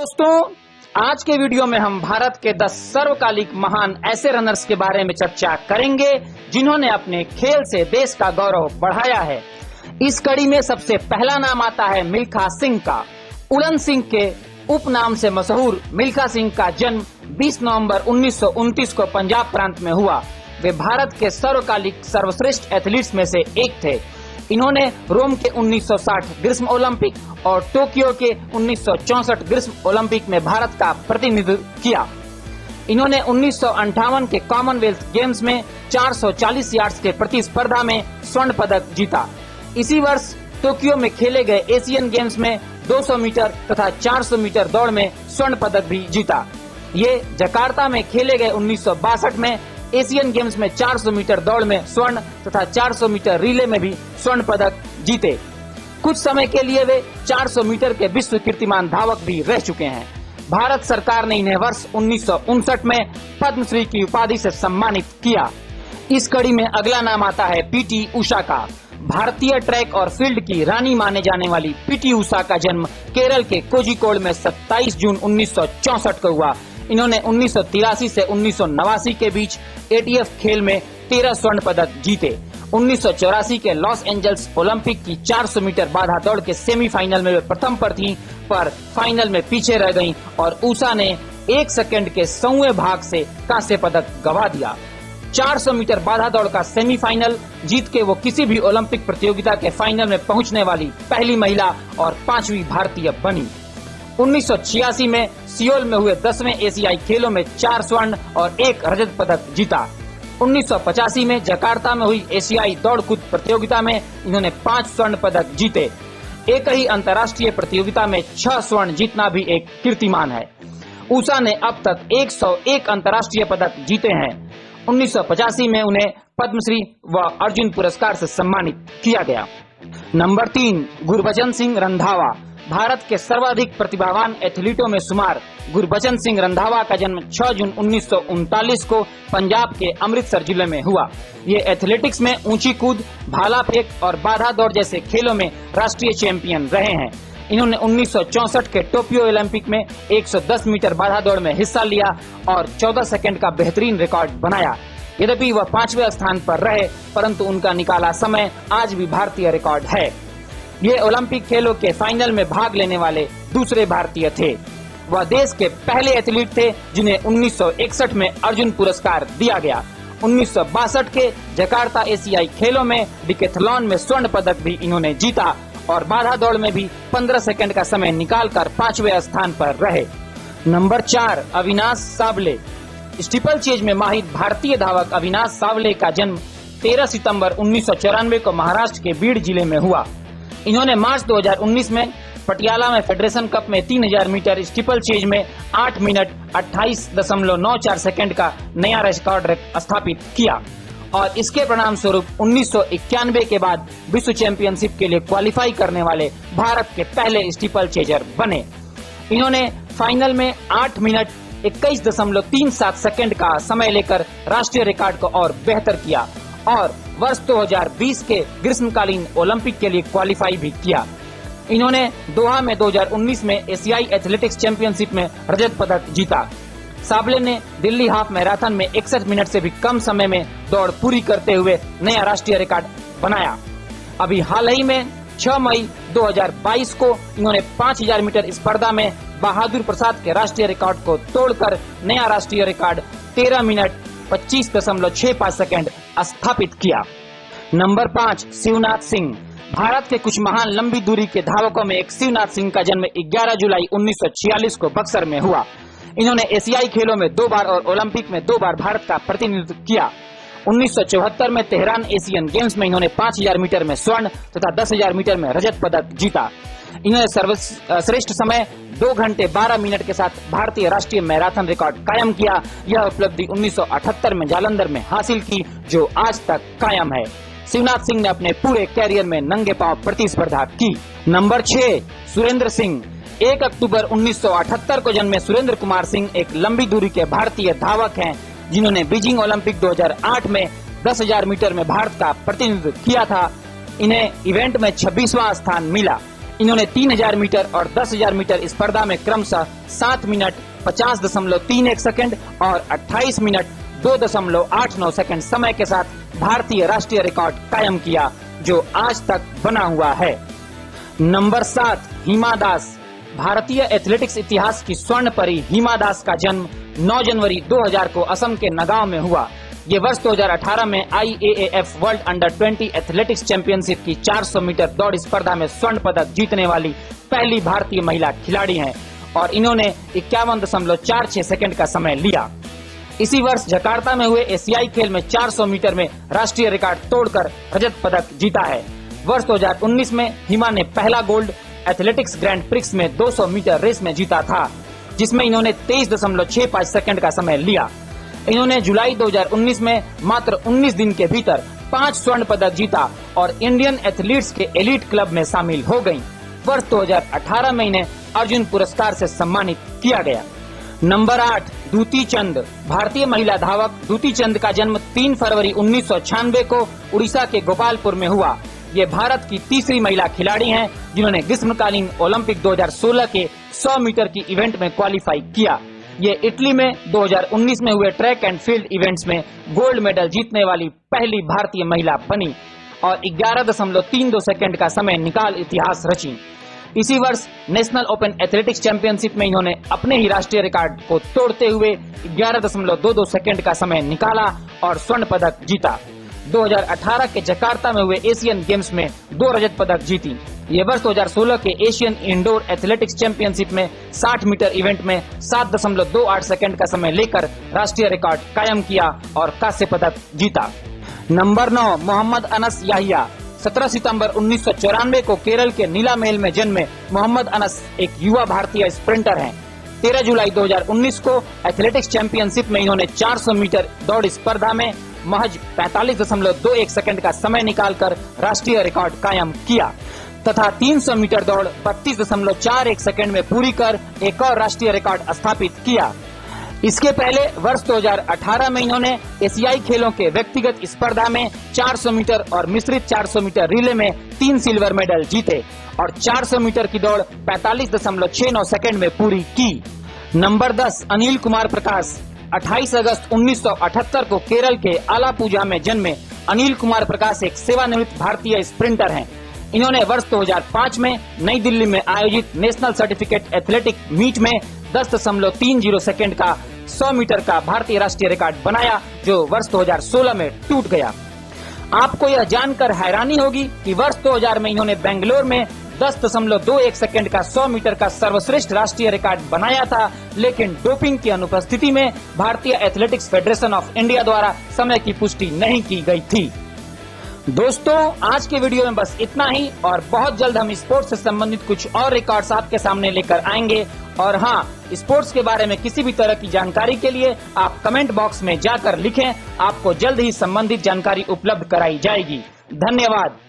दोस्तों, आज के वीडियो में हम भारत के 10 सर्वकालिक महान ऐसे रनर्स के बारे में चर्चा करेंगे जिन्होंने अपने खेल से देश का गौरव बढ़ाया है। इस कड़ी में सबसे पहला नाम आता है मिल्खा सिंह का। उड़न सिंह के उपनाम से मशहूर मिल्खा सिंह का जन्म 20 नवंबर 1929 को पंजाब प्रांत में हुआ। वे भारत के सर्वकालिक सर्वश्रेष्ठ एथलीट्स में से एक थे। इन्होंने रोम के 1960 ग्रीष्म ओलंपिक और टोक्यो के 1964 ग्रीष्म ओलंपिक में भारत का प्रतिनिधित्व किया। इन्होंने 1958 के कॉमनवेल्थ गेम्स में 440 यार्ड्स के प्रतिस्पर्धा में स्वर्ण पदक जीता। इसी वर्ष टोक्यो में खेले गए एशियन गेम्स में 200 मीटर तथा 400 मीटर दौड़ में स्वर्ण पदक भी जीता। ये जकार्ता में खेले गए 1962 में एशियन गेम्स में 400 मीटर दौड़ में स्वर्ण तथा 400 मीटर रिले में भी स्वर्ण पदक जीते। कुछ समय के लिए वे 400 मीटर के विश्व कीर्तिमान धावक भी रह चुके हैं। भारत सरकार ने इन्हें वर्ष 1959 में पद्मश्री की उपाधि से सम्मानित किया। इस कड़ी में अगला नाम आता है पीटी उषा का। भारतीय ट्रैक और फील्ड की रानी माने जाने वाली पीटी उषा का जन्म केरल के कोझिकोड में 27 जून 1964 को हुआ। इन्होंने 1983 से 1989 के बीच एटीएफ खेल में 13 स्वर्ण पदक जीते। 1984 के लॉस एंजल्स ओलंपिक की 400 मीटर बाधा दौड़ के सेमीफाइनल में वे प्रथम पर थीं, पर फाइनल में पीछे रह गईं और उषा ने 1 सेकंड के 100वें भाग से कांस्य पदक गंवा दिया। 400 मीटर बाधा दौड़ का सेमीफाइनल जीत के वो किसी भी ओलंपिक प्रतियोगिता के फाइनल में पहुंचने वाली पहली महिला और 5वीं भारतीय बनी। 1986 में सियोल में हुए 10वें एशियाई खेलों में 4 स्वर्ण और 1 रजत पदक जीता। 1985 में जकार्ता में हुई एशियाई दौड़ कूद प्रतियोगिता में इन्होंने 5 स्वर्ण पदक जीते। एक ही अंतर्राष्ट्रीय प्रतियोगिता में 6 स्वर्ण जीतना भी एक कीर्तिमान है। उषा ने अब तक 101 अंतर्राष्ट्रीय पदक जीते हैं। 1985 में उन्हें पद्मश्री व अर्जुन पुरस्कार से सम्मानित किया गया। नंबर 3, गुरबचन सिंह रंधावा। भारत के सर्वाधिक प्रतिभावान एथलीटों में शुमार गुरबचन सिंह रंधावा का जन्म 6 जून 1939 को पंजाब के अमृतसर जिले में हुआ। ये एथलेटिक्स में ऊंची कूद, भाला फेंक और बाधा दौड़ जैसे खेलों में राष्ट्रीय चैंपियन रहे हैं। इन्होंने 1964 के टोक्यो ओलंपिक में 110 मीटर बाधा दौड़ में हिस्सा लिया और 14 सेकंड का बेहतरीन रिकॉर्ड बनाया। यद्यपि वह 5वें स्थान पर रहे, परंतु उनका निकाला समय आज भी भारतीय रिकॉर्ड है। ये ओलंपिक खेलों के फाइनल में भाग लेने वाले दूसरे भारतीय थे। वह देश के पहले एथलीट थे जिन्हें 1961 में अर्जुन पुरस्कार दिया गया। 1962 के जकार्ता एशियाई खेलों में डिकैथलॉन में स्वर्ण पदक भी इन्होंने जीता और बाधा दौड़ में भी 15 सेकंड का समय निकालकर 5वें स्थान पर रहे। नंबर 4, अविनाश सावले। स्टीपल चेज में माहिर भारतीय धावक अविनाश सावले का जन्म 13 सितंबर 1994 को महाराष्ट्र के बीड जिले में हुआ। इन्होंने मार्च 2019 में पटियाला में फेडरेशन कप में 3000 मीटर स्टीपल चेज में 8 मिनट 28.94 सेकंड का नया रिकॉर्ड स्थापित किया और इसके परिणाम स्वरूप 1991 के बाद विश्व चैंपियनशिप के लिए क्वालिफाई करने वाले भारत के पहले स्टीपल चेजर बने। इन्होंने फाइनल में 8 मिनट 21.37 सेकंड का समय लेकर राष्ट्रीय रिकॉर्ड को और बेहतर किया और वर्ष 2020 के ग्रीष्मकालीन ओलंपिक के लिए क्वालिफाई भी किया। इन्होंने दोहा में 2019 में एशियाई एथलेटिक्स चैंपियनशिप में रजत पदक जीता। सावले ने दिल्ली हाफ मैराथन में 61 मिनट से भी कम समय में दौड़ पूरी करते हुए नया राष्ट्रीय रिकॉर्ड बनाया। अभी हाल ही में 6 मई 2022 को इन्होंने 5000 मीटर स्पर्धा में बहादुर प्रसाद के राष्ट्रीय रिकॉर्ड को तोड़कर नया राष्ट्रीय रिकॉर्ड 13 मिनट 25.65 सेकंड स्थापित किया। नंबर 5, शिवनाथ सिंह। भारत के कुछ महान लंबी दूरी के धावकों में एक शिवनाथ सिंह का जन्म 11 जुलाई 1946 को बक्सर में हुआ। इन्होंने एशियाई खेलों में 2 बार और ओलंपिक में 2 बार भारत का प्रतिनिधित्व किया। 1974 में तेहरान एशियन गेम्स में इन्होंने 5000 मीटर में स्वर्ण तथा 10,000 मीटर में रजत पदक जीता। इन्होंने सर्वश्रेष्ठ समय 2 घंटे 12 मिनट के साथ भारतीय राष्ट्रीय मैराथन रिकॉर्ड कायम किया। यह उपलब्धि 1978 में जालंधर में हासिल की, जो आज तक कायम है। शिवनाथ सिंह ने अपने पूरे कैरियर में नंगे पांव प्रतिस्पर्धा की। नंबर 6, सुरेंद्र सिंह। 1 अक्टूबर 1978 को जन्मे सुरेंद्र कुमार सिंह एक लंबी दूरी के भारतीय धावक हैं, जिन्होंने बीजिंग ओलंपिक 2008 में 10,000 मीटर में भारत का प्रतिनिधित्व किया था। इन्हें इवेंट में 26वां स्थान मिला। इन्होंने 3000 मीटर और 10,000 मीटर स्पर्धा में क्रमशः 7 मिनट 50.31 सेकंड और 28 मिनट 2.89 सेकंड समय के साथ भारतीय राष्ट्रीय रिकॉर्ड कायम किया, जो आज तक बना हुआ है। नंबर 7, हिमा दास। भारतीय एथलेटिक्स इतिहास की स्वर्ण परी हिमा दास का जन्म 9 जनवरी 2000 को असम के नगांव में हुआ। ये वर्ष 2018 में IAAF world under 20 athletics championship की 400 मीटर दौड़ स्पर्धा में स्वर्ण पदक जीतने वाली पहली भारतीय महिला खिलाड़ी हैं और इन्होंने 51.46 सेकंड का समय लिया। इसी वर्ष जकार्ता में हुए एशियाई खेल में 400 मीटर में राष्ट्रीय रिकॉर्ड तोड़कर रजत पदक जीता है। वर्ष 2019 में हिमा ने पहला गोल्ड एथलेटिक्स ग्रैंड प्रिक्स में 200 मीटर रेस में जीता था, जिसमें इन्होंने 23.65 सेकंड का समय लिया। इन्होंने जुलाई 2019 में मात्र 19 दिन के भीतर 5 स्वर्ण पदक जीता और इंडियन एथलीट्स के एलीट क्लब में शामिल हो गयी। वर्ष 2018 में इन्हें अर्जुन पुरस्कार से सम्मानित किया गया। नंबर 8, दूती चंद। भारतीय महिला धावक दूती चंद का जन्म 3 फरवरी 1996 को उड़ीसा के गोपालपुर में हुआ। ये भारत की तीसरी महिला खिलाड़ी हैं जिन्होंने ग्रीष्मकालीन ओलंपिक 2016 के 100 मीटर की इवेंट में क्वालिफाई किया। ये इटली में 2019 में हुए ट्रैक एंड फील्ड इवेंट्स में गोल्ड मेडल जीतने वाली पहली भारतीय महिला बनी और 11.32 सेकंड का समय निकाल इतिहास रची। इसी वर्ष नेशनल ओपन एथलेटिक्स चैंपियनशिप में इन्होंने अपने ही राष्ट्रीय रिकॉर्ड को तोड़ते हुए 11.22 सेकंड का समय निकाला और स्वर्ण पदक जीता। 2018 के जकार्ता में हुए एशियन गेम्स में 2 रजत पदक जीती। ये वर्ष 2016 के एशियन इंडोर एथलेटिक्स चैंपियनशिप में 60 मीटर इवेंट में 7.28 सेकंड का समय लेकर राष्ट्रीय रिकॉर्ड कायम किया और कांस्य पदक जीता। नंबर 9, मोहम्मद अनस याहिया। 17 सितंबर 1994 को केरल के नीलामेल में जन्मे मोहम्मद अनस एक युवा भारतीय स्प्रिंटर हैं। 13 जुलाई 2019 को एथलेटिक्स चैंपियनशिप में इन्होंने 400 मीटर दौड़ स्पर्धा में महज 45.21 सेकंड का समय निकालकर राष्ट्रीय रिकॉर्ड कायम किया तथा 300 मीटर दौड़ 32.41 सेकंड में पूरी कर एक और राष्ट्रीय रिकॉर्ड स्थापित किया। इसके पहले वर्ष 2018 में इन्होंने एशियाई खेलों के व्यक्तिगत स्पर्धा में 400 मीटर और मिश्रित 400 मीटर रिले में 3 सिल्वर मेडल जीते और 400 मीटर की दौड़ 45.69 सेकंड में पूरी की। नंबर 10, अनिल कुमार प्रकाश। 28 अगस्त 1978 को केरल के आलापुझा में जन्मे अनिल कुमार प्रकाश एक सेवानिवृत्त भारतीय स्प्रिंटर हैं। इन्होंने वर्ष 2005 में नई दिल्ली में आयोजित नेशनल सर्टिफिकेट एथलेटिक मीट में 10.30 सेकंड का 100 मीटर का भारतीय राष्ट्रीय रिकॉर्ड बनाया, जो वर्ष 2016 में टूट गया। आपको यह जानकर हैरानी होगी कि वर्ष 2000 में इन्होंने बेंगलोर में 10.21 सेकंड का 100 मीटर का सर्वश्रेष्ठ राष्ट्रीय रिकॉर्ड बनाया था, लेकिन डोपिंग की अनुपस्थिति में भारतीय एथलेटिक्स फेडरेशन ऑफ इंडिया द्वारा समय की पुष्टि नहीं की गई थी। दोस्तों, आज के वीडियो में बस इतना ही और बहुत जल्द हम स्पोर्ट्स से संबंधित कुछ और रिकॉर्ड्स आपके सामने लेकर आएंगे। और हाँ, स्पोर्ट्स के बारे में किसी भी तरह की जानकारी के लिए आप कमेंट बॉक्स में जाकर लिखें, आपको जल्द ही संबंधित जानकारी उपलब्ध कराई जाएगी। धन्यवाद।